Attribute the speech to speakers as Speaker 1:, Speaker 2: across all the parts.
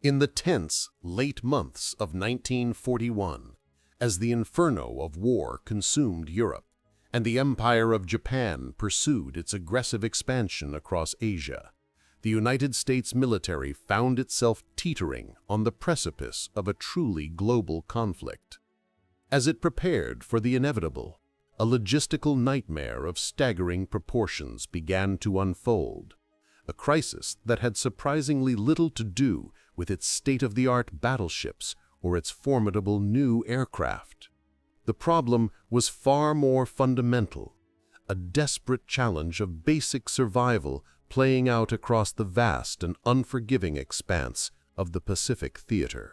Speaker 1: In the tense, late months of 1941, as the inferno of war consumed Europe, and the Empire of Japan pursued its aggressive expansion across Asia, the United States military found itself teetering on the precipice of a truly global conflict. As it prepared for the inevitable, a logistical nightmare of staggering proportions began to unfold, a crisis that had surprisingly little to do with its state-of-the-art battleships or its formidable new aircraft. The problem was far more fundamental, a desperate challenge of basic survival playing out across the vast and unforgiving expanse of the Pacific theater.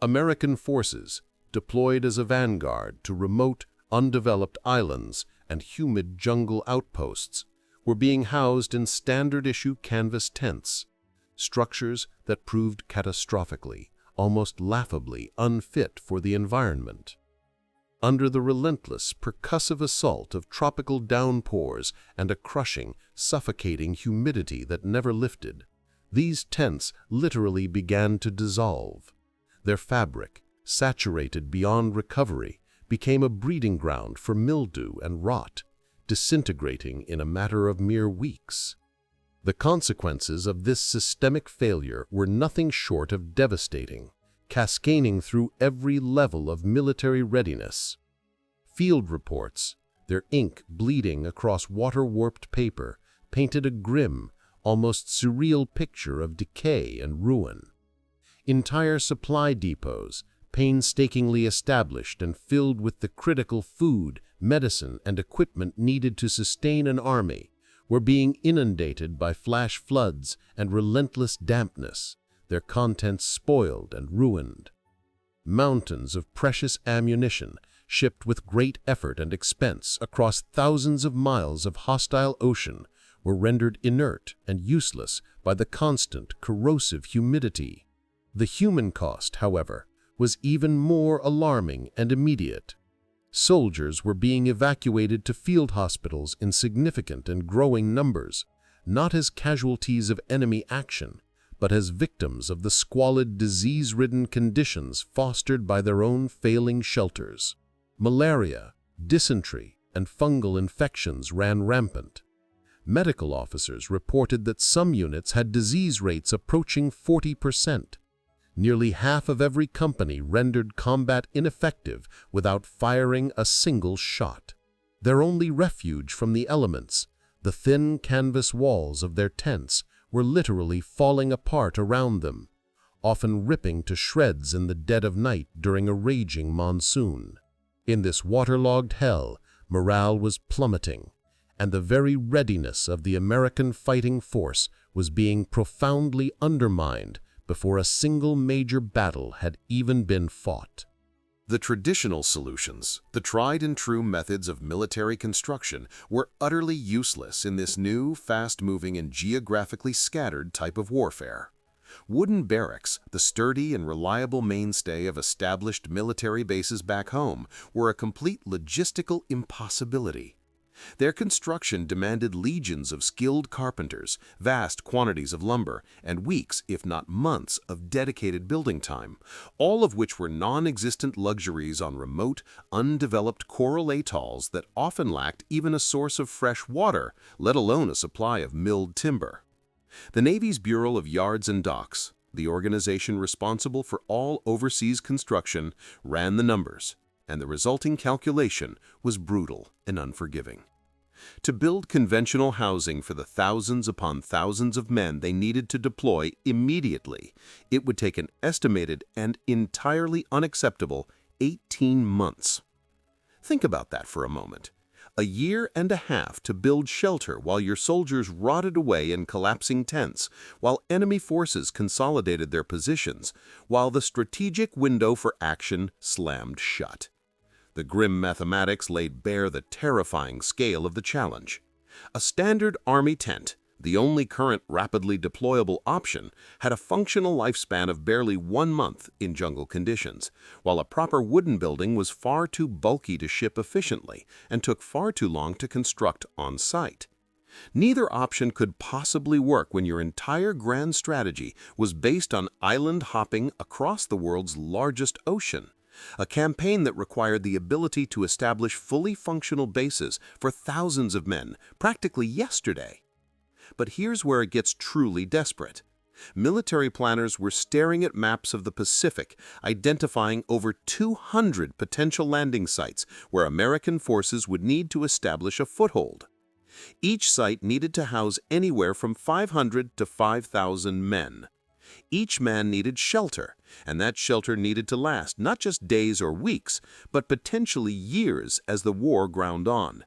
Speaker 1: American forces, deployed as a vanguard to remote, undeveloped islands and humid jungle outposts, were being housed in standard-issue canvas tents, structures that proved catastrophically, almost laughably unfit for the environment. Under the relentless, percussive assault of tropical downpours and a crushing, suffocating humidity that never lifted, these tents literally began to dissolve. Their fabric, saturated beyond recovery, became a breeding ground for mildew and rot, disintegrating in a matter of mere weeks. The consequences of this systemic failure were nothing short of devastating, cascading through every level of military readiness. Field reports, their ink bleeding across water-warped paper, painted a grim, almost surreal picture of decay and ruin. Entire supply depots, painstakingly established and filled with the critical food, medicine, and equipment needed to sustain an army, were being inundated by flash floods and relentless dampness, their contents spoiled and ruined. Mountains of precious ammunition, shipped with great effort and expense across thousands of miles of hostile ocean, were rendered inert and useless by the constant, corrosive humidity. The human cost, however, was even more alarming and immediate. Soldiers were being evacuated to field hospitals in significant and growing numbers, not as casualties of enemy action, but as victims of the squalid, disease-ridden conditions fostered by their own failing shelters. Malaria, dysentery, and fungal infections ran rampant. Medical officers reported that some units had disease rates approaching 40%. Nearly half of every company rendered combat ineffective without firing a single shot. Their only refuge from the elements, the thin canvas walls of their tents, were literally falling apart around them, often ripping to shreds in the dead of night during a raging monsoon. In this waterlogged hell, morale was plummeting, and the very readiness of the American fighting force was being profoundly undermined before a single major battle had even been fought.
Speaker 2: The traditional solutions, the tried-and-true methods of military construction, were utterly useless in this new, fast-moving and geographically scattered type of warfare. Wooden barracks, the sturdy and reliable mainstay of established military bases back home, were a complete logistical impossibility. Their construction demanded legions of skilled carpenters, vast quantities of lumber, and weeks, if not months, of dedicated building time, all of which were non-existent luxuries on remote, undeveloped coral atolls that often lacked even a source of fresh water, let alone a supply of milled timber. The Navy's Bureau of Yards and Docks, the organization responsible for all overseas construction, ran the numbers, and the resulting calculation was brutal and unforgiving. To build conventional housing for the thousands upon thousands of men they needed to deploy immediately, it would take an estimated and entirely unacceptable 18 months. Think about that for a moment. A year and a half to build shelter while your soldiers rotted away in collapsing tents, while enemy forces consolidated their positions, while the strategic window for action slammed shut. The grim mathematics laid bare the terrifying scale of the challenge. A standard Army tent, the only current rapidly deployable option, had a functional lifespan of barely 1 month in jungle conditions, while a proper wooden building was far too bulky to ship efficiently and took far too long to construct on site. Neither option could possibly work when your entire grand strategy was based on island hopping across the world's largest ocean, a campaign that required the ability to establish fully functional bases for thousands of men practically yesterday. But here's where it gets truly desperate. Military planners were staring at maps of the Pacific, identifying over 200 potential landing sites where American forces would need to establish a foothold. Each site needed to house anywhere from 500 to 5,000 men. Each man needed shelter, and that shelter needed to last not just days or weeks, but potentially years as the war ground on.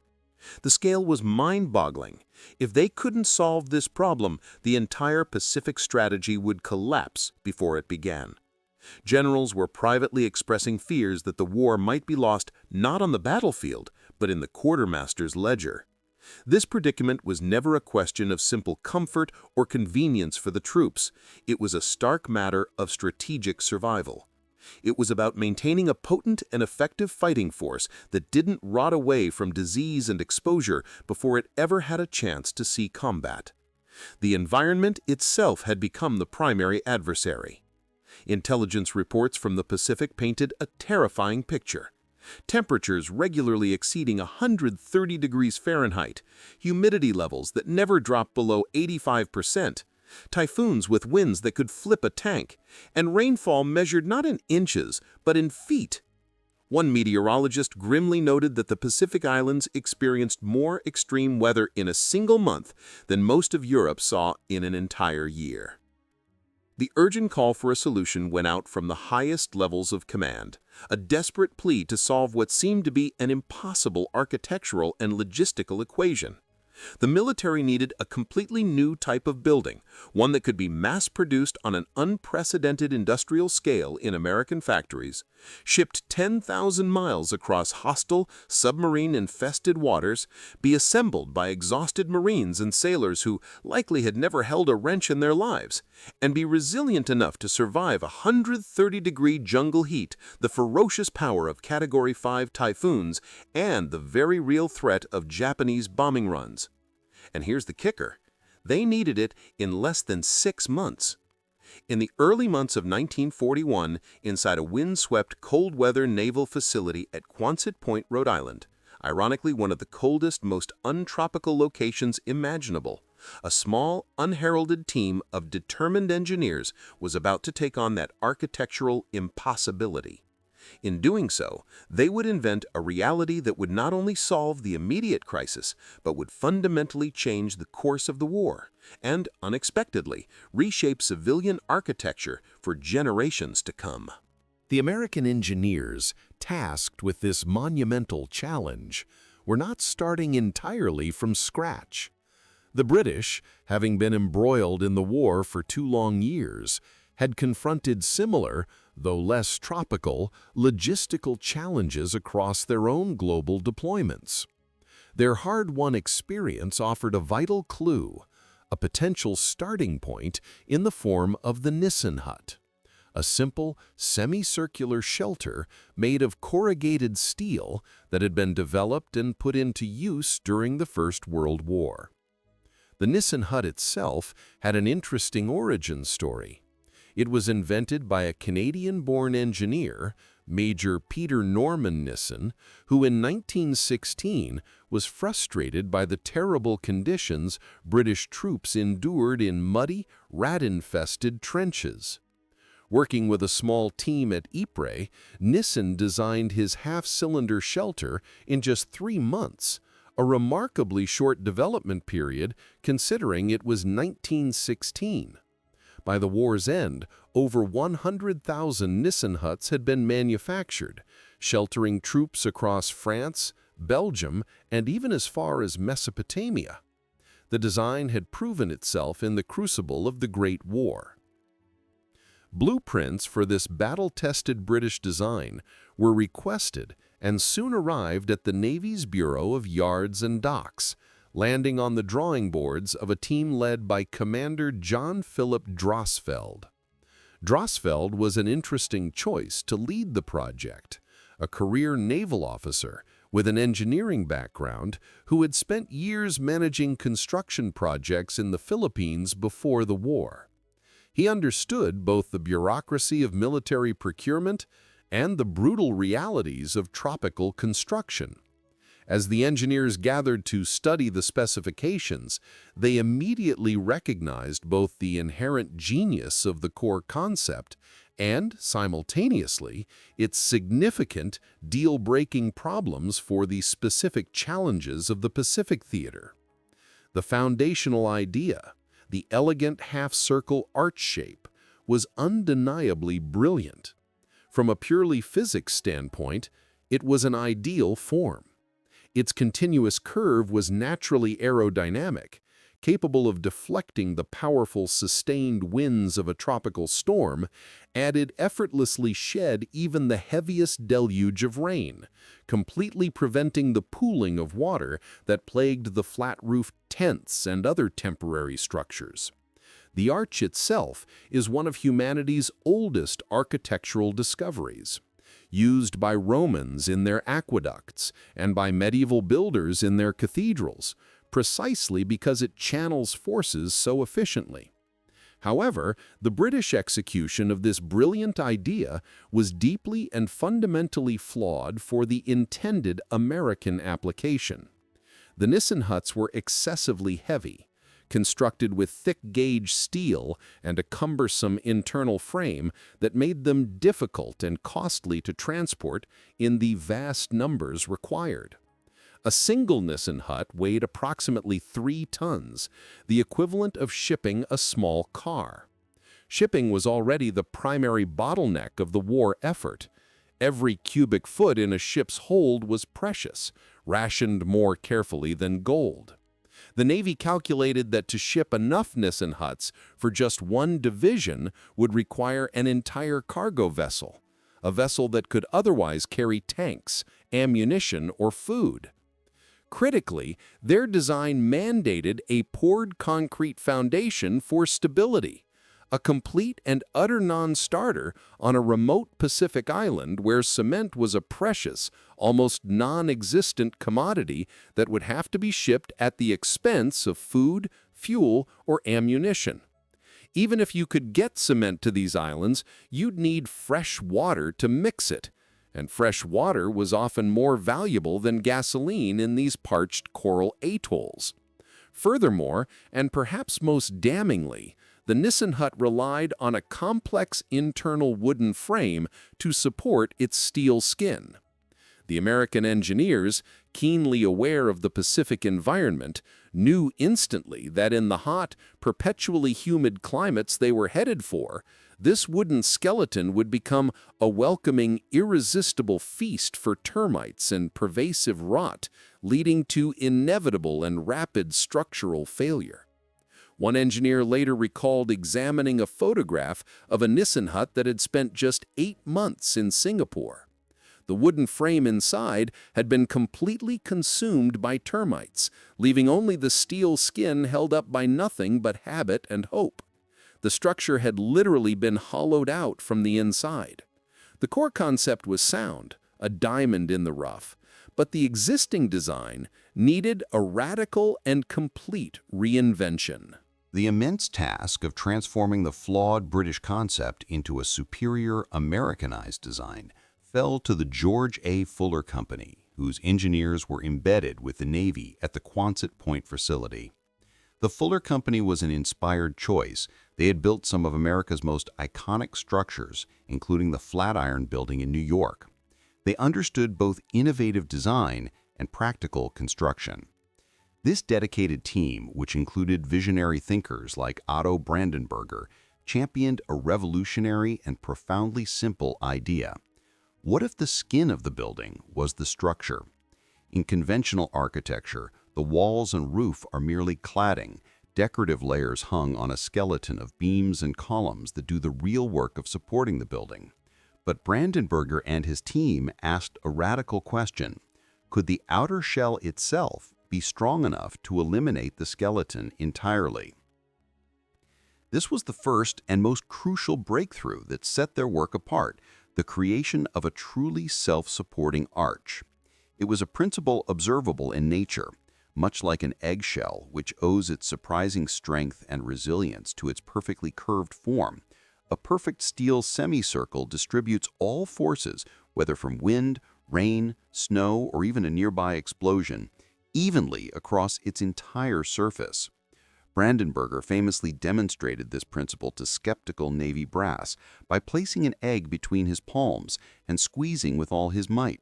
Speaker 2: The scale was mind-boggling. If they couldn't solve this problem, the entire Pacific strategy would collapse before it began. Generals were privately expressing fears that the war might be lost not on the battlefield, but in the quartermaster's ledger. This predicament was never a question of simple comfort or convenience for the troops. It was a stark matter of strategic survival. It was about maintaining a potent and effective fighting force that didn't rot away from disease and exposure before it ever had a chance to see combat. The environment itself had become the primary adversary. Intelligence reports from the Pacific painted a terrifying picture. Temperatures regularly exceeding 130 degrees Fahrenheit, humidity levels that never dropped below 85%, typhoons with winds that could flip a tank, and rainfall measured not in inches, but in feet. One meteorologist grimly noted that the Pacific Islands experienced more extreme weather in a single month than most of Europe saw in an entire year. The urgent call for a solution went out from the highest levels of command, a desperate plea to solve what seemed to be an impossible architectural and logistical equation. The military needed a completely new type of building, one that could be mass-produced on an unprecedented industrial scale in American factories, shipped 10,000 miles across hostile, submarine-infested waters, be assembled by exhausted Marines and sailors who likely had never held a wrench in their lives, and be resilient enough to survive 130-degree jungle heat, the ferocious power of Category 5 typhoons, and the very real threat of Japanese bombing runs. And here's the kicker. They needed it in less than 6 months. In the early months of 1941, inside a windswept, cold-weather naval facility at Quonset Point, Rhode Island, ironically one of the coldest, most untropical locations imaginable, a small, unheralded team of determined engineers was about to take on that architectural impossibility. In doing so, they would invent a reality that would not only solve the immediate crisis, but would fundamentally change the course of the war and, unexpectedly, reshape civilian architecture for generations to come.
Speaker 1: The American engineers, tasked with this monumental challenge, were not starting entirely from scratch. The British, having been embroiled in the war for 2 long years, had confronted similar, though less tropical, logistical challenges across their own global deployments. Their hard-won experience offered a vital clue, a potential starting point in the form of the Nissen hut, a simple, semicircular shelter made of corrugated steel that had been developed and put into use during the First World War. The Nissen hut itself had an interesting origin story. It was invented by a Canadian-born engineer, Major Peter Norman Nissen, who in 1916 was frustrated by the terrible conditions British troops endured in muddy, rat-infested trenches. Working with a small team at Ypres, Nissen designed his half-cylinder shelter in just 3 months, a remarkably short development period considering it was 1916. By the war's end, over 100,000 Nissen huts had been manufactured, sheltering troops across France, Belgium, and even as far as Mesopotamia. The design had proven itself in the crucible of the Great War. Blueprints for this battle-tested British design were requested and soon arrived at the Navy's Bureau of Yards and Docks, landing on the drawing boards of a team led by Commander John Philip Drosfeld. Drosfeld was an interesting choice to lead the project, a career naval officer with an engineering background, who had spent years managing construction projects in the Philippines before the war. He understood both the bureaucracy of military procurement and the brutal realities of tropical construction. As the engineers gathered to study the specifications, they immediately recognized both the inherent genius of the core concept and, simultaneously, its significant, deal-breaking problems for the specific challenges of the Pacific theater. The foundational idea, the elegant half-circle arch shape, was undeniably brilliant. From a purely physics standpoint, it was an ideal form. Its continuous curve was naturally aerodynamic, capable of deflecting the powerful sustained winds of a tropical storm, and it effortlessly shed even the heaviest deluge of rain, completely preventing the pooling of water that plagued the flat-roofed tents and other temporary structures. The arch itself is one of humanity's oldest architectural discoveries, used by Romans in their aqueducts and by medieval builders in their cathedrals, precisely because it channels forces so efficiently. However, the British execution of this brilliant idea was deeply and fundamentally flawed for the intended American application. The Nissen huts were excessively heavy, constructed with thick-gauge steel and a cumbersome internal frame that made them difficult and costly to transport in the vast numbers required. A single Nissen hut weighed approximately 3 tons, the equivalent of shipping a small car. Shipping was already the primary bottleneck of the war effort. Every cubic foot in a ship's hold was precious, rationed more carefully than gold. The Navy calculated that to ship enough Nissen huts for just one division would require an entire cargo vessel, a vessel that could otherwise carry tanks, ammunition, or food. Critically, their design mandated a poured concrete foundation for stability, a complete and utter non-starter on a remote Pacific island where cement was a precious, almost non-existent commodity that would have to be shipped at the expense of food, fuel, or ammunition. Even if you could get cement to these islands, you'd need fresh water to mix it, and fresh water was often more valuable than gasoline in these parched coral atolls. Furthermore, and perhaps most damningly, the Nissen hut relied on a complex internal wooden frame to support its steel skin. The American engineers, keenly aware of the Pacific environment, knew instantly that in the hot, perpetually humid climates they were headed for, this wooden skeleton would become a welcoming, irresistible feast for termites and pervasive rot, leading to inevitable and rapid structural failure. One engineer later recalled examining a photograph of a Nissen hut that had spent just 8 months in Singapore. The wooden frame inside had been completely consumed by termites, leaving only the steel skin held up by nothing but habit and hope. The structure had literally been hollowed out from the inside. The core concept was sound, a diamond in the rough, but the existing design needed a radical and complete reinvention.
Speaker 3: The immense task of transforming the flawed British concept into a superior Americanized design fell to the George A. Fuller Company, whose engineers were embedded with the Navy at the Quonset Point facility. The Fuller Company was an inspired choice. They had built some of America's most iconic structures, including the Flatiron Building in New York. They understood both innovative design and practical construction. This dedicated team, which included visionary thinkers like Otto Brandenberger, championed a revolutionary and profoundly simple idea. What if the skin of the building was the structure? In conventional architecture, the walls and roof are merely cladding, decorative layers hung on a skeleton of beams and columns that do the real work of supporting the building. But Brandenberger and his team asked a radical question. Could the outer shell itself be strong enough to eliminate the skeleton entirely? This was the first and most crucial breakthrough that set their work apart, the creation of a truly self-supporting arch. It was a principle observable in nature, much like an eggshell, which owes its surprising strength and resilience to its perfectly curved form. A perfect steel semicircle distributes all forces, whether from wind, rain, snow, or even a nearby explosion, evenly across its entire surface. Brandenberger famously demonstrated this principle to skeptical Navy brass by placing an egg between his palms and squeezing with all his might.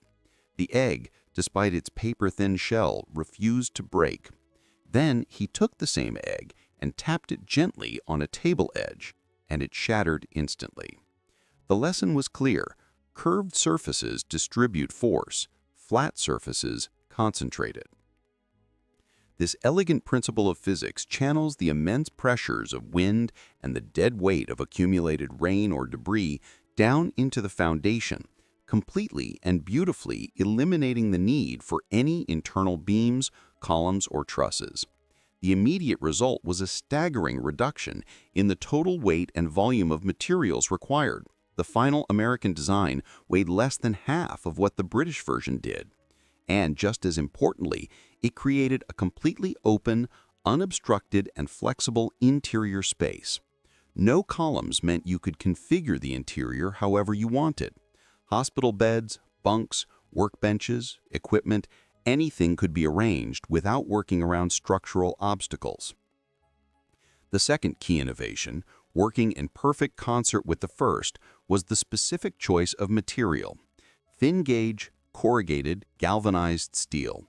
Speaker 3: The egg, despite its paper-thin shell, refused to break. Then he took the same egg and tapped it gently on a table edge, and it shattered instantly. The lesson was clear. Curved surfaces distribute force, flat surfaces concentrate it. This elegant principle of physics channels the immense pressures of wind and the dead weight of accumulated rain or debris down into the foundation, completely and beautifully eliminating the need for any internal beams, columns, or trusses. The immediate result was a staggering reduction in the total weight and volume of materials required. The final American design weighed less than half of what the British version did. And just as importantly, it created a completely open, unobstructed, and flexible interior space. No columns meant you could configure the interior however you wanted. Hospital beds, bunks, workbenches, equipment, anything could be arranged without working around structural obstacles. The second key innovation, working in perfect concert with the first, was the specific choice of material: thin-gauge, corrugated, galvanized steel.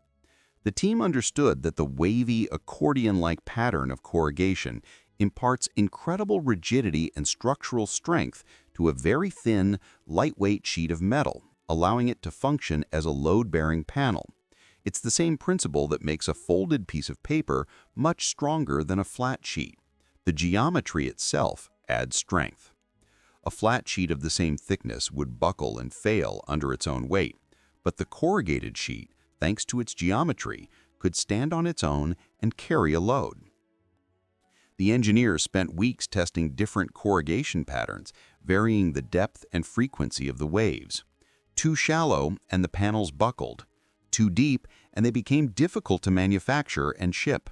Speaker 3: The team understood that the wavy, accordion-like pattern of corrugation imparts incredible rigidity and structural strength to a very thin, lightweight sheet of metal, allowing it to function as a load-bearing panel. It's the same principle that makes a folded piece of paper much stronger than a flat sheet. The geometry itself adds strength. A flat sheet of the same thickness would buckle and fail under its own weight, but the corrugated sheet, thanks to its geometry, could stand on its own and carry a load. The engineers spent weeks testing different corrugation patterns, varying the depth and frequency of the waves. Too shallow, and the panels buckled. Too deep, and they became difficult to manufacture and ship.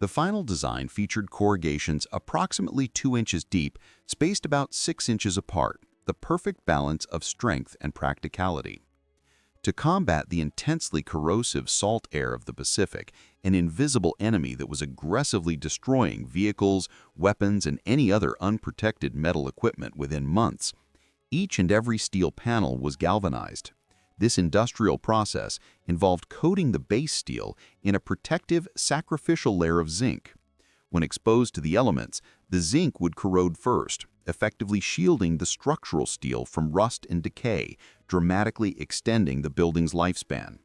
Speaker 3: The final design featured corrugations approximately 2 inches deep, spaced about 6 inches apart, the perfect balance of strength and practicality. To combat the intensely corrosive salt air of the Pacific, an invisible enemy that was aggressively destroying vehicles, weapons, and any other unprotected metal equipment within months, each and every steel panel was galvanized. This industrial process involved coating the base steel in a protective, sacrificial layer of zinc. When exposed to the elements, the zinc would corrode first, effectively shielding the structural steel from rust and decay, dramatically extending the building's lifespan.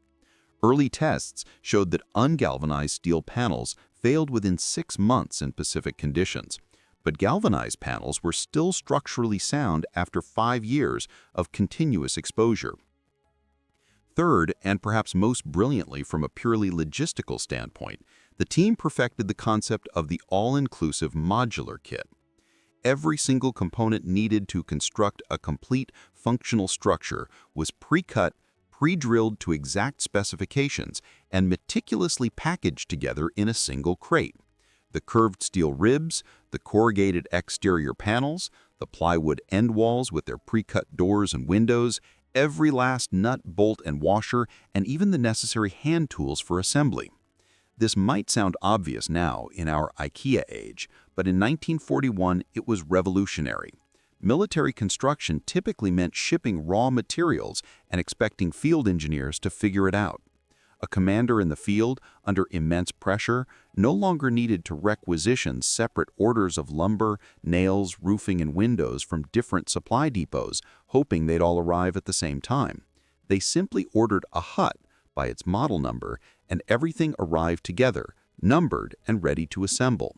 Speaker 3: Early tests showed that ungalvanized steel panels failed within 6 months in Pacific conditions, but galvanized panels were still structurally sound after 5 years of continuous exposure. Third, and perhaps most brilliantly from a purely logistical standpoint, the team perfected the concept of the all-inclusive modular kit. Every single component needed to construct a complete functional structure was pre-cut, pre-drilled to exact specifications, and meticulously packaged together in a single crate. The curved steel ribs, the corrugated exterior panels, the plywood end walls with their pre-cut doors and windows, every last nut, bolt, and washer, and even the necessary hand tools for assembly. This might sound obvious now in our IKEA age, but in 1941 it was revolutionary. Military construction typically meant shipping raw materials and expecting field engineers to figure it out. A commander in the field, under immense pressure, no longer needed to requisition separate orders of lumber, nails, roofing, and windows from different supply depots, hoping they'd all arrive at the same time. They simply ordered a hut by its model number, and everything arrived together, numbered and ready to assemble.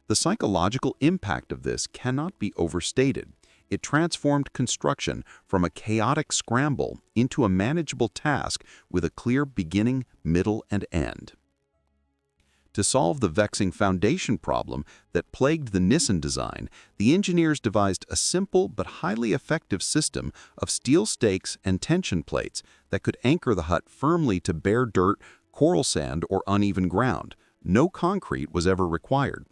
Speaker 3: The psychological impact of this cannot be overstated. It transformed construction from a chaotic scramble into a manageable task with a clear beginning, middle, and end. To solve the vexing foundation problem that plagued the Nissen design, the engineers devised a simple but highly effective system of steel stakes and tension plates that could anchor the hut firmly to bare dirt, coral sand, or uneven ground. No concrete was ever required.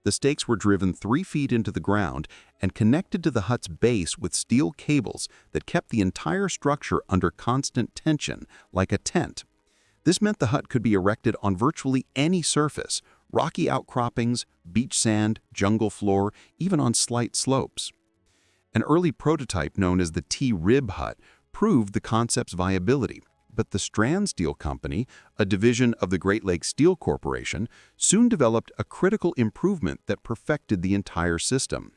Speaker 3: The stakes were driven 3 feet into the ground and connected to the hut's base with steel cables that kept the entire structure under constant tension, like a tent. This meant the hut could be erected on virtually any surface: rocky outcroppings, beach sand, jungle floor, even on slight slopes. An early prototype known as the T-rib hut proved the concept's viability, but the Stran-Steel Company, a division of the Great Lakes Steel Corporation, soon developed a critical improvement that perfected the entire system.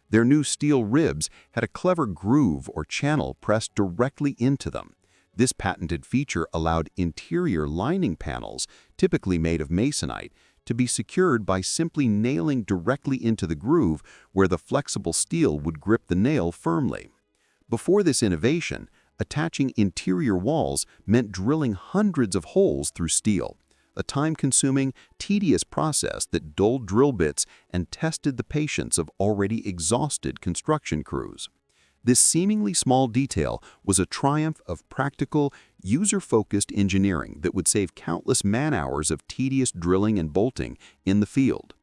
Speaker 3: Their new steel ribs had a clever groove or channel pressed directly into them. This patented feature allowed interior lining panels, typically made of masonite, to be secured by simply nailing directly into the groove where the flexible steel would grip the nail firmly. Before this innovation, attaching interior walls meant drilling hundreds of holes through steel, a time-consuming, tedious process that dulled drill bits and tested the patience of already exhausted construction crews. This seemingly small detail was a triumph of practical, user-focused engineering that would save countless man-hours of tedious drilling and bolting in the field.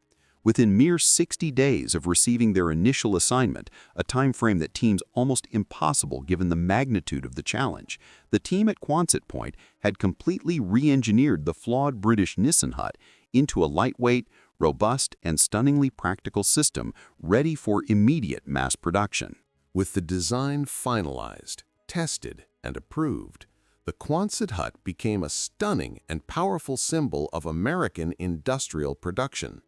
Speaker 3: Within mere 60 days of receiving their initial assignment, a time frame that seems almost impossible given the magnitude of the challenge, the team at Quonset Point had completely re-engineered the flawed British Nissen hut into a lightweight, robust, and stunningly practical system ready for immediate mass production.
Speaker 1: With the design finalized, tested, and approved, the Quonset hut became a stunning and powerful symbol of American industrial production.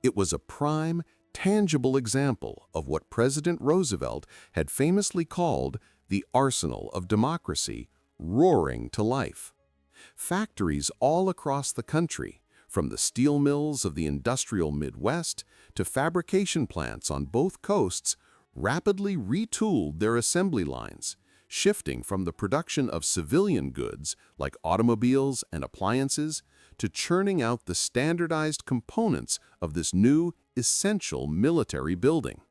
Speaker 1: It was a prime, tangible example of what President Roosevelt had famously called the arsenal of democracy roaring to life. Factories all across the country, from the steel mills of the industrial Midwest to fabrication plants on both coasts, rapidly retooled their assembly lines, shifting from the production of civilian goods like automobiles and appliances to churning out the standardized components of this new, essential military building.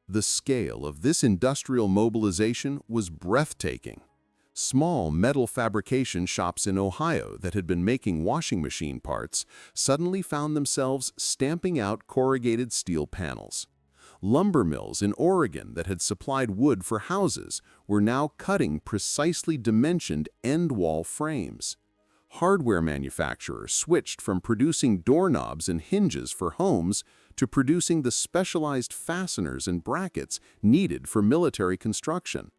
Speaker 1: The scale of this industrial mobilization was breathtaking. Small metal fabrication shops in Ohio that had been making washing machine parts suddenly found themselves stamping out corrugated steel panels. Lumber mills in Oregon that had supplied wood for houses were now cutting precisely dimensioned end wall frames. Hardware manufacturers switched from producing doorknobs and hinges for homes to producing the specialized fasteners and brackets needed for military construction.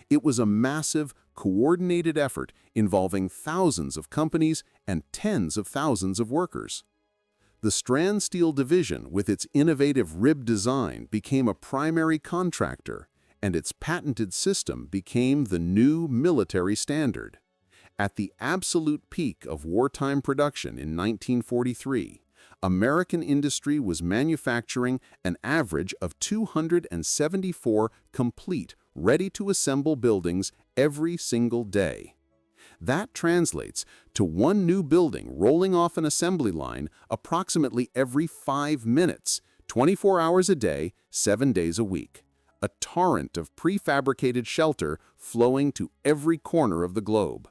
Speaker 1: It was a massive, coordinated effort involving thousands of companies and tens of thousands of workers. The Stran-Steel division, with its innovative rib design, became a primary contractor, and its patented system became the new military standard. At the absolute peak of wartime production in 1943, American industry was manufacturing an average of 274 complete, ready-to-assemble buildings every single day. That translates to one new building rolling off an assembly line approximately every 5 minutes, 24 hours a day, 7 days a week. A torrent of prefabricated shelter flowing to every corner of the globe.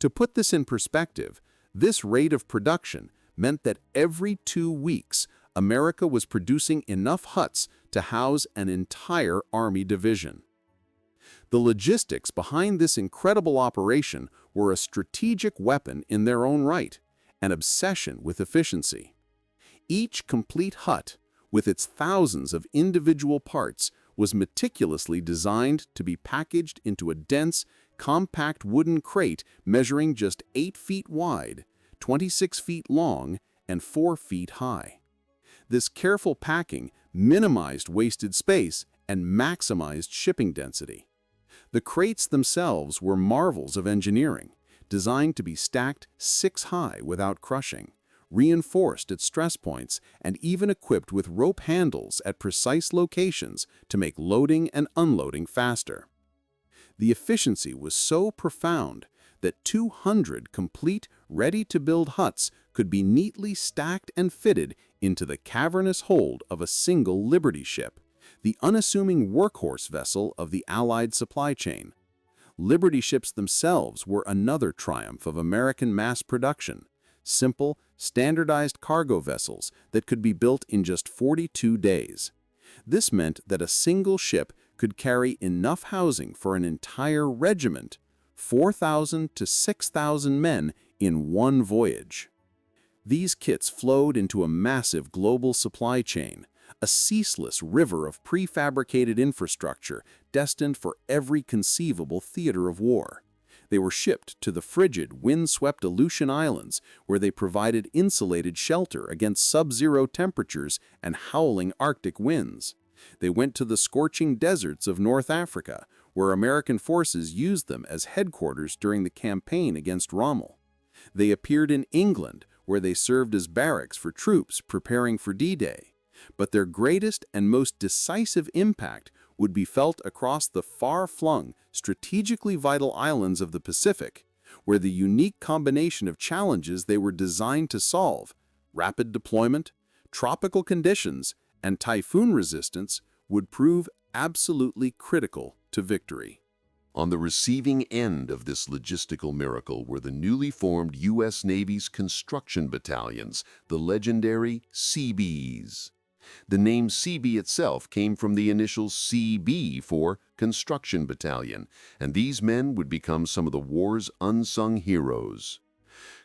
Speaker 1: To put this in perspective, this rate of production meant that every 2 weeks, America was producing enough huts to house an entire Army division. The logistics behind this incredible operation were a strategic weapon in their own right, an obsession with efficiency. Each complete hut, with its thousands of individual parts, was meticulously designed to be packaged into a dense, compact wooden crate measuring just 8 feet wide, 26 feet long, and 4 feet high. This careful packing minimized wasted space and maximized shipping density. The crates themselves were marvels of engineering, designed to be stacked 6 high without crushing, reinforced at stress points, and even equipped with rope handles at precise locations to make loading and unloading faster. The efficiency was so profound that 200 complete, ready-to-build huts
Speaker 4: could be neatly stacked and fitted into the cavernous hold of a single Liberty ship, the unassuming workhorse vessel of the Allied supply chain. Liberty ships themselves were another triumph of American mass production. Simple, standardized cargo vessels that could be built in just 42 days. This meant that a single ship could carry enough housing for an entire regiment, 4,000 to 6,000 men in one voyage. These kits flowed into a massive global supply chain, a ceaseless river of prefabricated infrastructure destined for every conceivable theater of war. They were shipped to the frigid, wind-swept Aleutian Islands, where they provided insulated shelter against sub-zero temperatures and howling Arctic winds. They went to the scorching deserts of North Africa, where American forces used them as headquarters during the campaign against Rommel. They appeared in England, where they served as barracks for troops preparing for D-Day. But their greatest and most decisive impact would be felt across the far-flung, strategically vital islands of the Pacific, where the unique combination of challenges they were designed to solve, rapid deployment, tropical conditions, and typhoon resistance, would prove absolutely critical to victory.
Speaker 1: On the receiving end of this logistical miracle were the newly formed U.S. Navy's construction battalions, the legendary Seabees. The name Seabee itself came from the initials CB for Construction Battalion, and these men would become some of the war's unsung heroes.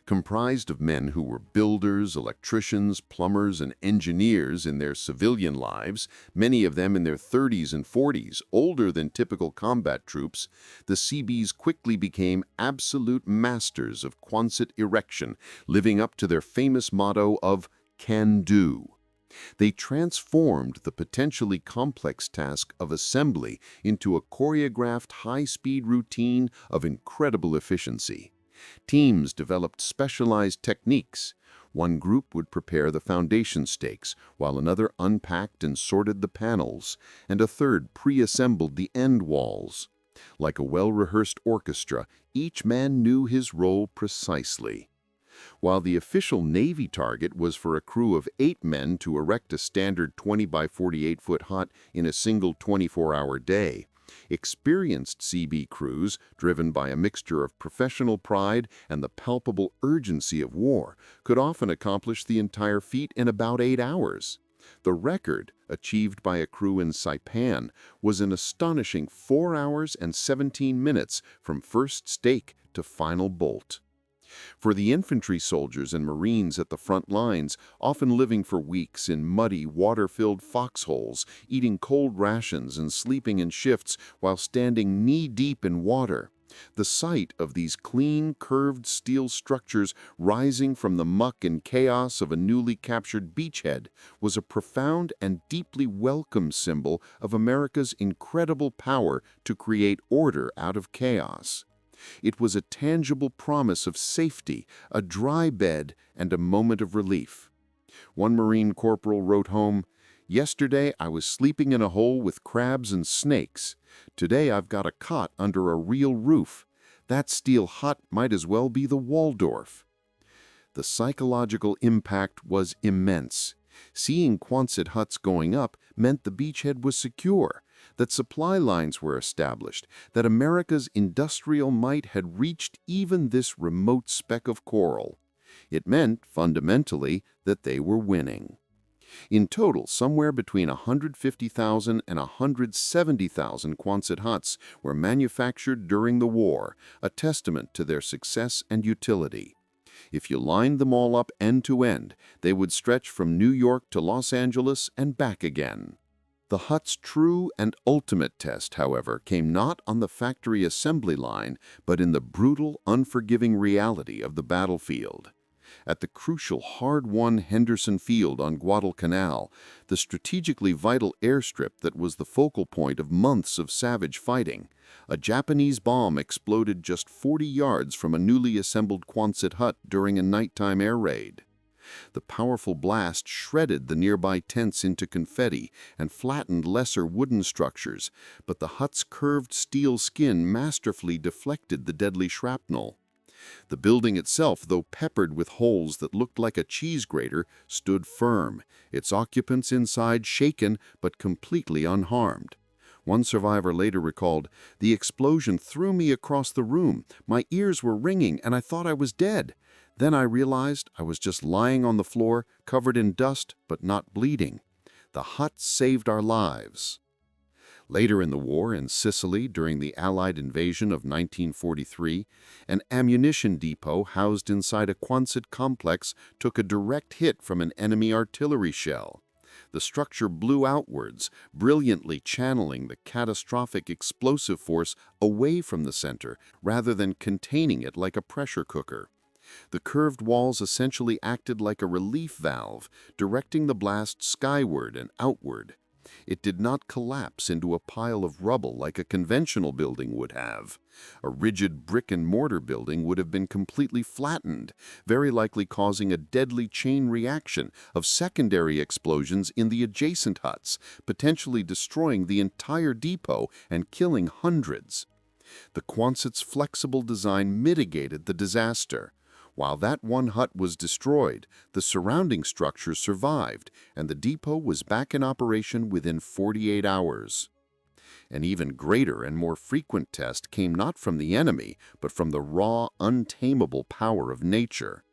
Speaker 1: Comprised of men who were builders, electricians, plumbers, and engineers in their civilian lives, many of them in their 30s and 40s, older than typical combat troops, the Seabees quickly became absolute masters of Quonset erection, living up to their famous motto of "can do." They transformed the potentially complex task of assembly into a choreographed high-speed routine of incredible efficiency. Teams developed specialized techniques. One group would prepare the foundation stakes, while another unpacked and sorted the panels, and a third pre-assembled the end walls. Like a well-rehearsed orchestra, each man knew his role precisely. While the official Navy target was for a crew of 8 men to erect a standard 20 by 48-foot hut in a single 24-hour day, experienced Seabee crews, driven by a mixture of professional pride and the palpable urgency of war, could often accomplish the entire feat in about 8 hours. The record, achieved by a crew in Saipan, was an astonishing 4 hours and 17 minutes from first stake to final bolt. For the infantry soldiers and Marines at the front lines, often living for weeks in muddy, water-filled foxholes, eating cold rations and sleeping in shifts while standing knee-deep in water, the sight of these clean, curved steel structures rising from the muck and chaos of a newly captured beachhead was a profound and deeply welcome symbol of America's incredible power to create order out of chaos. It was a tangible promise of safety, a dry bed, and a moment of relief. One Marine corporal wrote home, "Yesterday I was sleeping in a hole with crabs and snakes. Today I've got a cot under a real roof. That steel hut might as well be the Waldorf." The psychological impact was immense. Seeing Quonset huts going up meant the beachhead was secure, that supply lines were established, that America's industrial might had reached even this remote speck of coral. It meant, fundamentally, that they were winning. In total, somewhere between 150,000 and 170,000 Quonset huts were manufactured during the war, a testament to their success and utility. If you lined them all up end to end, they would stretch from New York to Los Angeles and back again. The hut's true and ultimate test, however, came not on the factory assembly line, but in the brutal, unforgiving reality of the battlefield. At the crucial, hard-won Henderson Field on Guadalcanal, the strategically vital airstrip that was the focal point of months of savage fighting, a Japanese bomb exploded just 40 yards from a newly assembled Quonset hut during a nighttime air raid. The powerful blast shredded the nearby tents into confetti and flattened lesser wooden structures, but the hut's curved steel skin masterfully deflected the deadly shrapnel.
Speaker 4: The building itself, though peppered with holes that looked like a cheese grater, stood firm, its occupants inside shaken but completely unharmed. One survivor later recalled, "The explosion threw me across the room. My ears were ringing and I thought I was dead. Then I realized I was just lying on the floor, covered in dust but not bleeding. The hut saved our lives." Later in the war, in Sicily during the Allied invasion of 1943, an ammunition depot housed inside a Quonset complex took a direct hit from an enemy artillery shell. The structure blew outwards, brilliantly channeling the catastrophic explosive force away from the center rather than containing it like a pressure cooker. The curved walls essentially acted like a relief valve, directing the blast skyward and outward. It did not collapse into a pile of rubble like a conventional building would have. A rigid brick-and-mortar building would have been completely flattened, very likely causing a deadly chain reaction of secondary explosions in the adjacent huts, potentially destroying the entire depot and killing hundreds. The Quonset's flexible design mitigated the disaster. While that one hut was destroyed, the surrounding structure survived, and the depot was back in operation within 48 hours. An even greater and more frequent test came not from the enemy, but from the raw, untamable power of nature.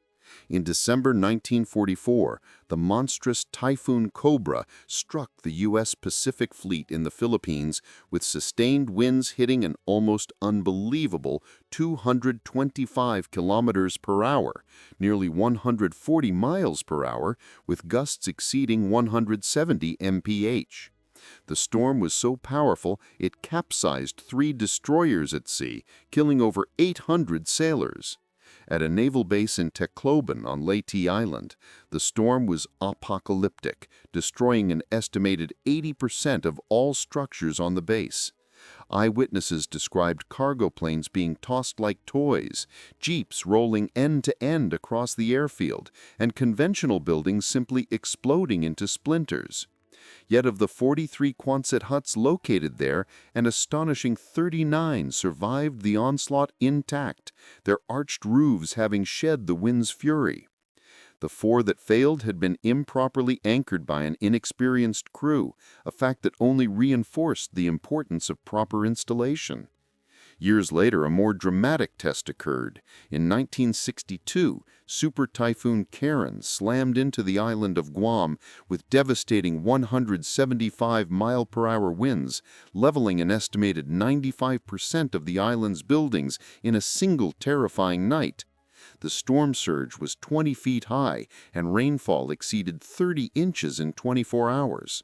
Speaker 4: In December 1944, the monstrous Typhoon Cobra struck the U.S. Pacific Fleet in the Philippines with sustained winds hitting an almost unbelievable 225 kilometers per hour, nearly 140 miles per hour, with gusts exceeding 170 mph. The storm was so powerful it capsized 3 destroyers at sea, killing over 800 sailors. At a naval base in Tacloban on Leyte Island, the storm was apocalyptic, destroying an estimated 80% of all structures on the base. Eyewitnesses described cargo planes being tossed like toys, jeeps rolling end to end across the airfield, and conventional buildings simply exploding into splinters. Yet of the 43 Quonset huts located there, an astonishing 39 survived the onslaught intact, their arched roofs having shed the wind's fury. The 4 that failed had been improperly anchored by an inexperienced crew, a fact that only reinforced the importance of proper installation. Years later, a more dramatic test occurred. In 1962, Super Typhoon Karen slammed into the island of Guam with devastating 175-mile-per-hour winds, leveling an estimated 95% of the island's buildings in a single terrifying night. The storm surge was 20 feet high, and rainfall exceeded 30 inches in 24 hours.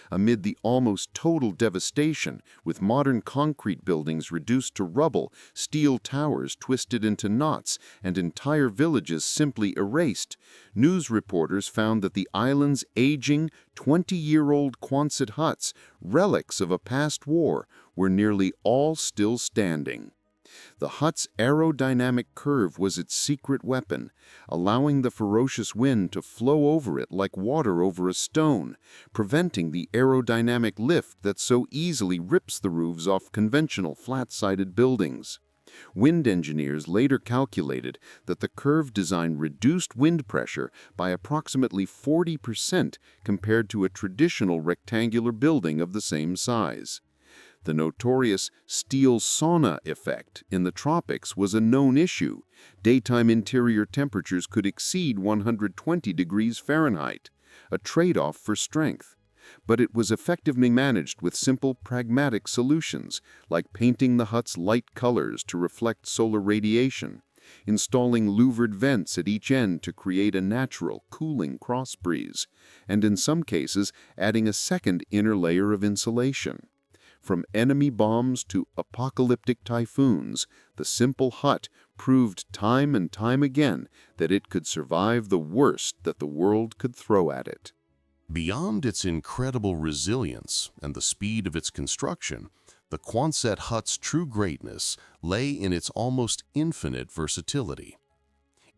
Speaker 4: Amid the almost total devastation, with modern concrete buildings reduced to rubble, steel towers twisted into knots, and entire villages simply erased, news reporters found that the island's aging, 20-year-old Quonset huts, relics of a past war, were nearly all still standing. The hut's aerodynamic curve was its secret weapon, allowing the ferocious wind to flow over it like water over a stone, preventing the aerodynamic lift that so easily rips the roofs off conventional flat-sided buildings. Wind engineers later calculated that the curved design reduced wind pressure by approximately 40% compared to a traditional rectangular building of the same size. The notorious steel sauna effect in the tropics was a known issue. Daytime interior temperatures could exceed 120 degrees Fahrenheit, a trade-off for strength. But it was effectively managed with simple, pragmatic solutions, like painting the hut's light colors to reflect solar radiation, installing louvered vents at each end to create a natural, cooling cross breeze, and in some cases adding a second inner layer of insulation. From enemy bombs to apocalyptic typhoons, the simple hut proved time and time again that it could survive the worst that the world could throw at it.
Speaker 1: Beyond its incredible resilience and the speed of its construction, the Quonset hut's true greatness lay in its almost infinite versatility.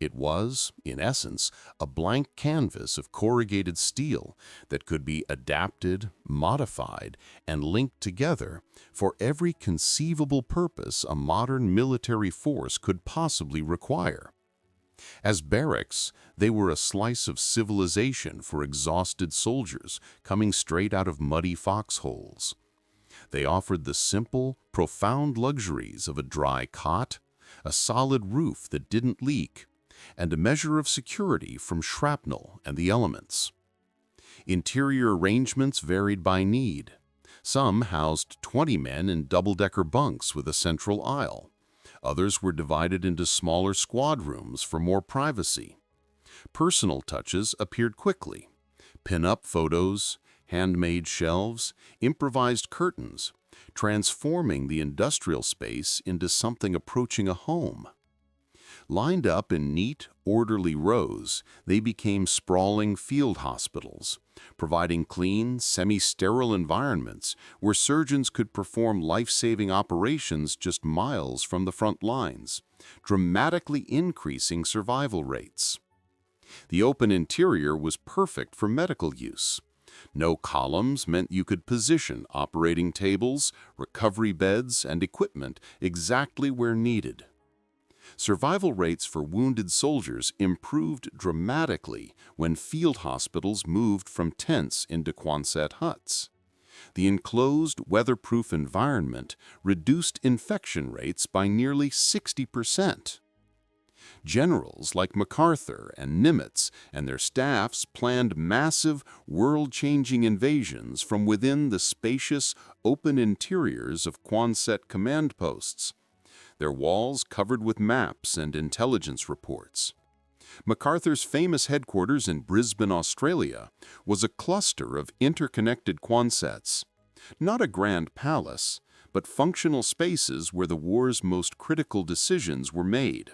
Speaker 1: It was, in essence, a blank canvas of corrugated steel that could be adapted, modified, and linked together for every conceivable purpose a modern military force could possibly require. As barracks, they were a slice of civilization for exhausted soldiers coming straight out of muddy foxholes. They offered the simple, profound luxuries of a dry cot, a solid roof that didn't leak, and a measure of security from shrapnel and the elements. Interior arrangements varied by need. Some housed 20 men in double-decker bunks with a central aisle. Others were divided into smaller squad rooms for more privacy. Personal touches appeared quickly. Pin-up photos, handmade shelves, improvised curtains, transforming the industrial space into something approaching a home. Lined up in neat, orderly rows, they became sprawling field hospitals, providing clean, semi-sterile environments where surgeons could perform life-saving operations just miles from the front lines, dramatically increasing survival rates. The open interior was perfect for medical use. No columns meant you could position operating tables, recovery beds, and equipment exactly where needed. Survival rates for wounded soldiers improved dramatically when field hospitals moved from tents into Quonset huts. The enclosed, weatherproof environment reduced infection rates by nearly 60%. Generals like MacArthur and Nimitz and their staffs planned massive, world-changing invasions from within the spacious, open interiors of Quonset command posts, their walls covered with maps and intelligence reports. MacArthur's famous headquarters in Brisbane, Australia, was a cluster of interconnected Quonsets. Not a grand palace, but functional spaces where the war's most critical decisions were made.